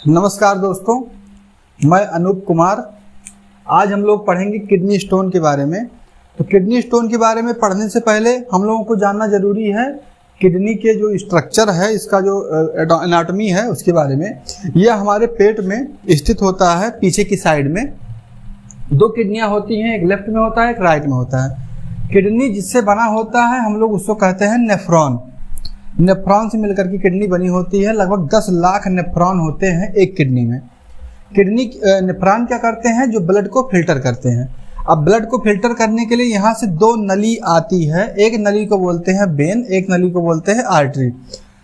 नमस्कार दोस्तों, मैं अनूप कुमार। आज हम लोग पढ़ेंगे किडनी स्टोन के बारे में। तो किडनी स्टोन के बारे में पढ़ने से पहले हम लोगों को जानना जरूरी है किडनी के जो स्ट्रक्चर है, इसका जो एनाटॉमी है उसके बारे में। यह हमारे पेट में स्थित होता है, पीछे की साइड में। दो किडनियां होती हैं, एक लेफ्ट में होता है, एक राइट में होता है। किडनी जिससे बना होता है हम लोग उसको कहते हैं नेफ्रॉन। नेफ्रॉन से मिलकर की किडनी बनी होती है। लगभग 10 लाख नेफ्रॉन होते हैं एक किडनी में। किडनी नेफ्रॉन क्या करते हैं? जो ब्लड को फिल्टर करते हैं। अब ब्लड को फिल्टर करने के लिए यहाँ से दो नली आती है। एक नली को बोलते हैं वेन, एक नली को बोलते हैं आर्टरी।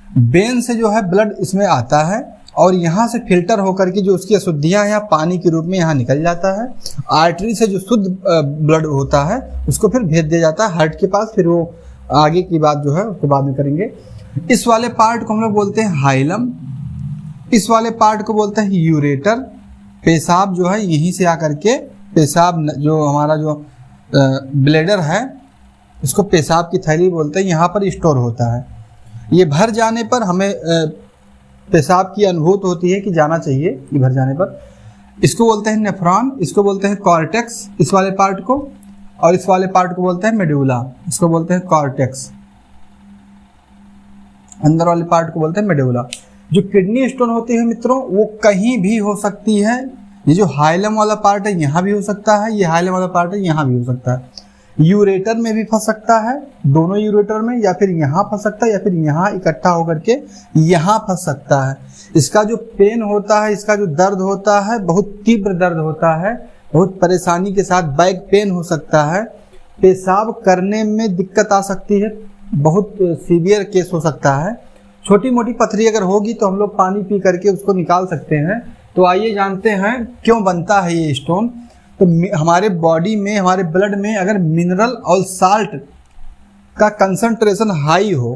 वेन से जो है ब्लड इसमें आता है और यहाँ से फिल्टर होकर के जो उसकी अशुद्धियाँ हैं पानी के रूप में यहाँ निकल जाता है। आर्टरी से जो शुद्ध ब्लड होता है उसको फिर भेज दिया जाता है हार्ट के पास। फिर वो आगे की बात जो है उसको बाद में करेंगे। इस वाले पार्ट को हम लोग बोलते हैं हाइलम, इस वाले पार्ट को बोलते हैं यूरेटर। पेशाब जो है यहीं से आकर के, पेशाब जो हमारा जो ब्लैडर है इसको पेशाब की थैली बोलते हैं, यहाँ पर स्टोर होता है। ये भर जाने पर हमें पेशाब की अनुभूति होती है कि जाना चाहिए। ये भर जाने पर इसको बोलते हैं नेफ्रॉन, इसको बोलते हैं कॉर्टेक्स इस वाले पार्ट को, और इस वाले पार्ट को बोलते हैं मेडुला, इसको बोलते हैं कॉर्टेक्स। अंदर वाले पार्ट को बोलते हैं मेडुला। जो किडनी स्टोन होती है मित्रों वो कहीं भी हो सकती है। ये जो हाइलम वाला पार्ट है यहाँ भी हो सकता है, ये हाइलम वाला पार्ट है यहाँ भी हो सकता है। यूरेटर में भी फंस सकता है, दोनों यूरेटर में, या फिर यहाँ फंस सकता है, या फिर यहाँ इकट्ठा होकर के यहाँ फंस सकता है। इसका जो पेन होता है, इसका जो दर्द होता है, बहुत तीव्र दर्द होता है, बहुत परेशानी के साथ बैक पेन हो सकता है। पेशाब करने में दिक्कत आ सकती है, बहुत सीवियर केस हो सकता है। छोटी मोटी पथरी अगर होगी तो हम लोग पानी पी करके उसको निकाल सकते हैं। तो आइए जानते हैं क्यों बनता है ये स्टोन। तो हमारे बॉडी में, हमारे ब्लड में अगर मिनरल और साल्ट का कंसंट्रेशन हाई हो,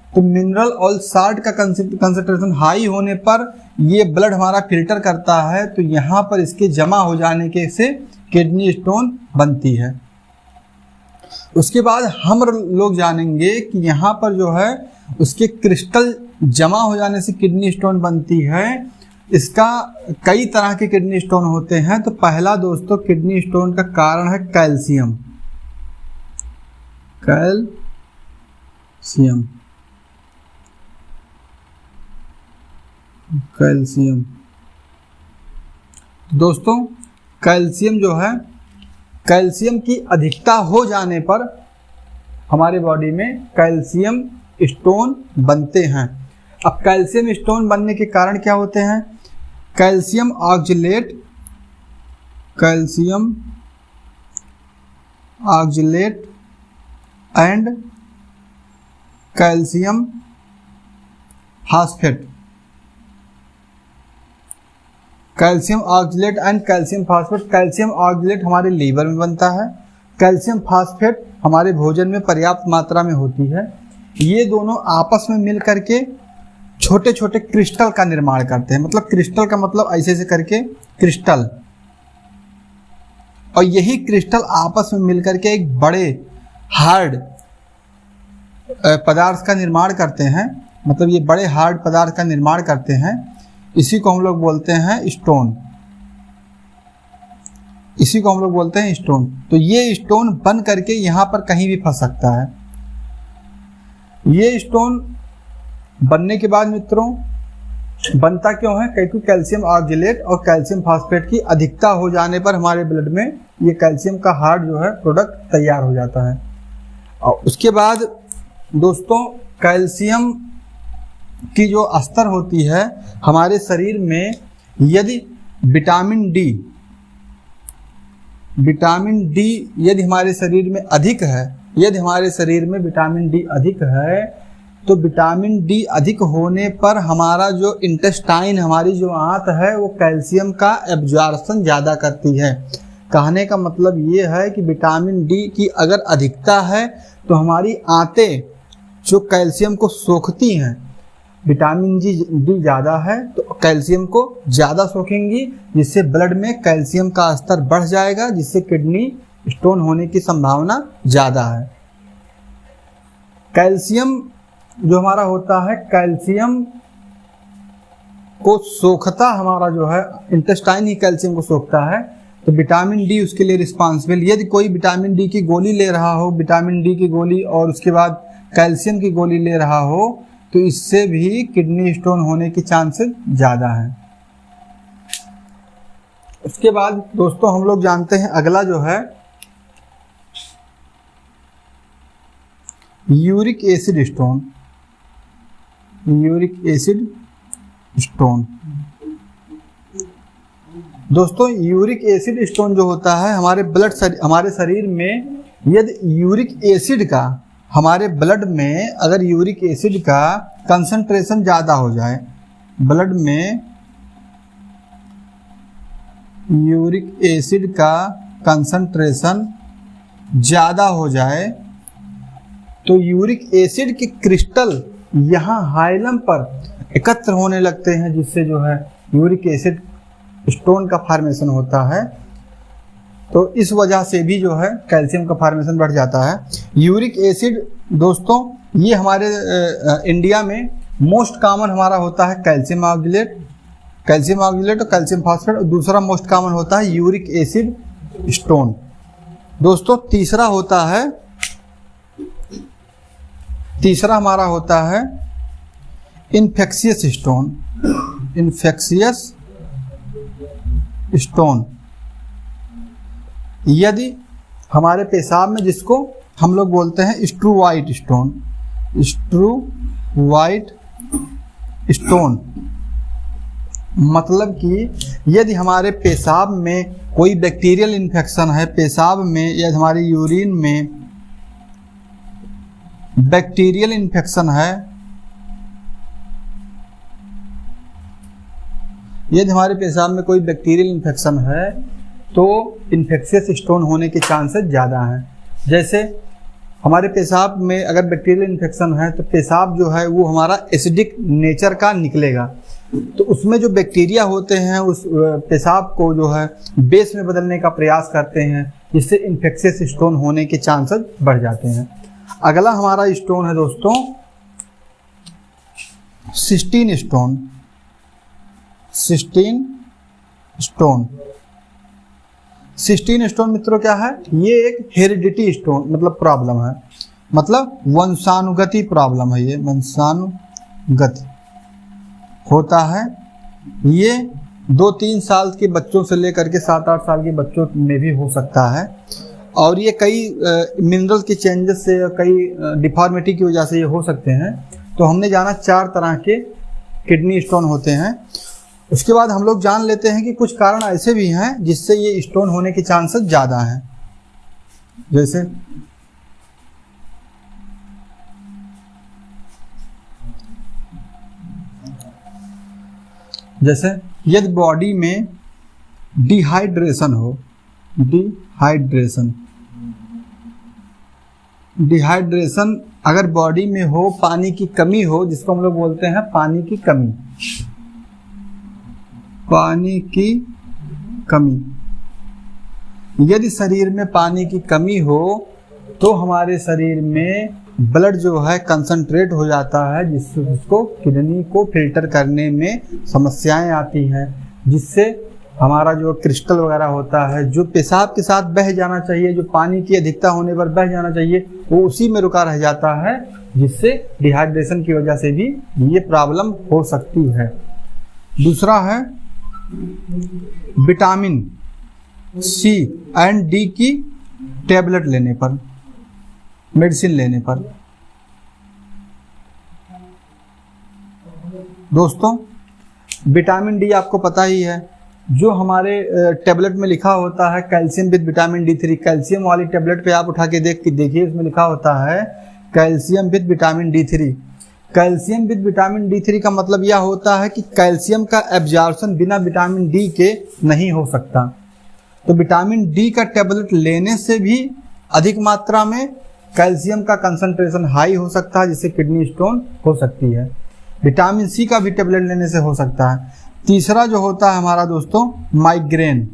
तो मिनरल और साल्ट का कंसंट्रेशन हाई होने पर ये ब्लड हमारा फिल्टर करता है, तो यहाँ पर इसके जमा हो जाने के से किडनी स्टोन बनती है। उसके बाद हम लोग जानेंगे कि यहाँ पर जो है उसके क्रिस्टल जमा हो जाने से किडनी स्टोन बनती है। इसका कई तरह के किडनी स्टोन होते हैं। तो पहला दोस्तों किडनी स्टोन का कारण है कैल्शियम। कैल्शियम दोस्तों, कैल्शियम जो है, कैल्शियम की अधिकता हो जाने पर हमारे बॉडी में कैल्शियम स्टोन बनते हैं। अब कैल्शियम स्टोन बनने के कारण क्या होते हैं? Calcium oxalate and calcium phosphate. Calcium oxalate and calcium phosphate. Calcium oxalate हमारे लीवर में बनता है, कैल्शियम फास्फेट हमारे भोजन में पर्याप्त मात्रा में होती है। ये दोनों आपस में मिल करके छोटे छोटे क्रिस्टल का निर्माण करते हैं। मतलब क्रिस्टल का मतलब ऐसे ऐसे करके क्रिस्टल, और यही क्रिस्टल आपस में मिल करके एक बड़े हार्ड पदार्थ का निर्माण करते हैं। मतलब ये बड़े हार्ड पदार्थ का निर्माण करते हैं। इसी को हम लोग बोलते हैं स्टोन, इसी को हम लोग बोलते हैं स्टोन। तो ये स्टोन बन करके यहाँ पर कहीं भी फंस सकता है। ये स्टोन बनने के बाद मित्रों बनता क्यों है? क्योंकि कैल्शियम ऑक्जेलेट और कैल्शियम फास्फेट की अधिकता हो जाने पर हमारे ब्लड में ये कैल्शियम का हार्ड जो है प्रोडक्ट तैयार हो जाता है। और उसके बाद दोस्तों कैल्शियम की जो स्तर होती है हमारे शरीर में, यदि विटामिन डी यदि हमारे शरीर में अधिक है, यदि हमारे शरीर में विटामिन डी अधिक है, तो विटामिन डी अधिक होने पर हमारा जो इंटेस्टाइन, हमारी जो आंत है, वो कैल्शियम का एब्जॉर्प्शन ज़्यादा करती है। कहने का मतलब ये है कि विटामिन डी की अगर अधिकता है तो हमारी आंतें जो कैल्शियम को सोखती हैं, विटामिन डी ज़्यादा है तो कैल्शियम को ज़्यादा सोखेंगी, जिससे ब्लड में कैल्शियम का स्तर बढ़ जाएगा, जिससे किडनी स्टोन होने की संभावना ज़्यादा है। कैल्शियम जो हमारा होता है, कैल्शियम को सोखता, हमारा जो है इंटेस्टाइन ही कैल्शियम को सोखता है, तो विटामिन डी उसके लिए रिस्पॉन्सिबल। यदि कोई विटामिन डी की गोली ले रहा हो, विटामिन डी की गोली और उसके बाद कैल्शियम की गोली ले रहा हो, तो इससे भी किडनी स्टोन होने के चांसेस ज़्यादा हैं। उसके बाद दोस्तों हम लोग जानते हैं अगला जो है uric acid stone. Uric acid stone दोस्तों, यूरिक एसिड स्टोन जो होता है हमारे शरीर में, यदि यूरिक एसिड का हमारे ब्लड में अगर यूरिक एसिड का कंसंट्रेशन ज़्यादा हो जाए, ब्लड में यूरिक एसिड का कंसंट्रेशन ज़्यादा हो जाए, तो यूरिक एसिड के क्रिस्टल यहाँ हाइलम पर एकत्र होने लगते हैं, जिससे जो है यूरिक एसिड स्टोन का फॉर्मेशन होता है। तो इस वजह से भी जो है कैल्शियम का फॉर्मेशन बढ़ जाता है। यूरिक एसिड दोस्तों, ये हमारे इंडिया में मोस्ट कॉमन हमारा होता है कैल्शियम ऑक्जेलेट और कैल्शियम फास्फेट, और दूसरा मोस्ट कॉमन होता है यूरिक एसिड स्टोन। दोस्तों तीसरा हमारा होता है इन्फेक्शियस स्टोन। यदि हमारे पेशाब में, जिसको हम लोग बोलते हैं स्ट्रूवाइट स्टोन, मतलब कि यदि हमारे पेशाब में कोई बैक्टीरियल इन्फेक्शन है, पेशाब में या हमारी यूरिन में बैक्टीरियल इन्फेक्शन है, यदि हमारे पेशाब में कोई बैक्टीरियल इन्फेक्शन है, तो इन्फेक्शियस स्टोन होने के चांसेस ज़्यादा हैं। जैसे हमारे पेशाब में अगर बैक्टीरियल इन्फेक्शन है, तो पेशाब जो है वो हमारा एसिडिक नेचर का निकलेगा, तो उसमें जो बैक्टीरिया होते हैं उस पेशाब को जो है बेस में बदलने का प्रयास करते हैं, जिससे इन्फेक्शियस स्टोन होने के चांसेस बढ़ जाते हैं। अगला हमारा स्टोन है दोस्तों सिस्टीन स्टोन मित्रों क्या है? ये एक हेरिडिटी स्टोन मतलब प्रॉब्लम है, मतलब वंशानुगति प्रॉब्लम है। ये वंशानुगति होता है। ये 2-3 साल के बच्चों से लेकर के 7-8 साल के बच्चों में भी हो सकता है, और ये कई मिनरल के चेंजेस से, कई डिफॉर्मिटी की वजह से ये हो सकते हैं। तो हमने जाना 4 तरह के किडनी स्टोन होते हैं। उसके बाद हम लोग जान लेते हैं कि कुछ कारण ऐसे भी हैं जिससे ये स्टोन होने के चांसेस ज़्यादा हैं। जैसे यदि बॉडी में डिहाइड्रेशन हो, डिहाइड्रेशन अगर बॉडी में हो, पानी की कमी हो, जिसको हम लोग बोलते हैं पानी की कमी, यदि शरीर में पानी की कमी हो तो हमारे शरीर में ब्लड जो है कंसंट्रेट हो जाता है, जिसको किडनी को फिल्टर करने में समस्याएं आती हैं, जिससे हमारा जो क्रिस्टल वगैरह होता है, जो पेशाब के साथ बह जाना चाहिए, जो पानी की अधिकता होने पर बह जाना चाहिए, वो उसी में रुका रह जाता है, जिससे डिहाइड्रेशन की वजह से भी ये प्रॉब्लम हो सकती है। दूसरा है विटामिन सी एंड डी की टैबलेट लेने पर, मेडिसिन लेने पर। दोस्तों विटामिन डी आपको पता ही है, जो हमारे टैबलेट में लिखा होता है calcium with vitamin D3, calcium वाली टैबलेट पे आप उठा के देखिए, इसमें लिखा होता है calcium with vitamin D3। Calcium with vitamin D3 का मतलब यह होता है कि कैल्शियम का एब्जॉर्प्शन बिना विटामिन डी के नहीं हो सकता। तो विटामिन डी का टैबलेट लेने से भी अधिक मात्रा में कैल्शियम का कंसंट्रेशन हाई हो सकता है, जिससे किडनी स्टोन हो सकती है। विटामिन सी का भी टैबलेट लेने से हो सकता है। तीसरा जो होता है हमारा दोस्तों माइग्रेन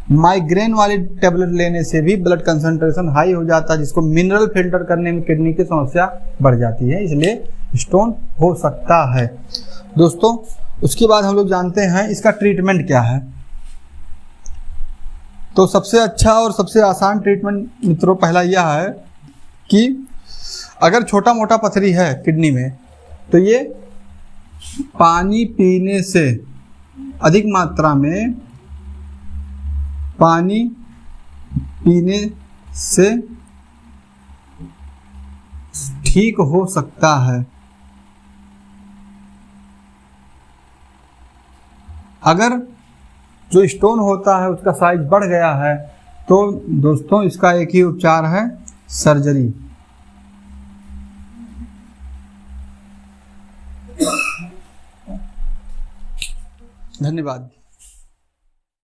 माइग्रेन वाली टेबलेट लेने से भी ब्लड कंसंट्रेशन हाई हो जाता है, जिसको मिनरल फिल्टर करने में किडनी की समस्या बढ़ जाती है, इसलिए स्टोन हो सकता है। दोस्तों उसके बाद हम लोग जानते हैं इसका ट्रीटमेंट क्या है। तो सबसे अच्छा और सबसे आसान ट्रीटमेंट मित्रों पहला यह है कि अगर छोटा मोटा पथरी है किडनी में तो ये पानी पीने से, अधिक मात्रा में पानी पीने से ठीक हो सकता है। अगर जो स्टोन होता है उसका साइज बढ़ गया है तो दोस्तों इसका एक ही उपचार है, सर्जरी। धन्यवाद।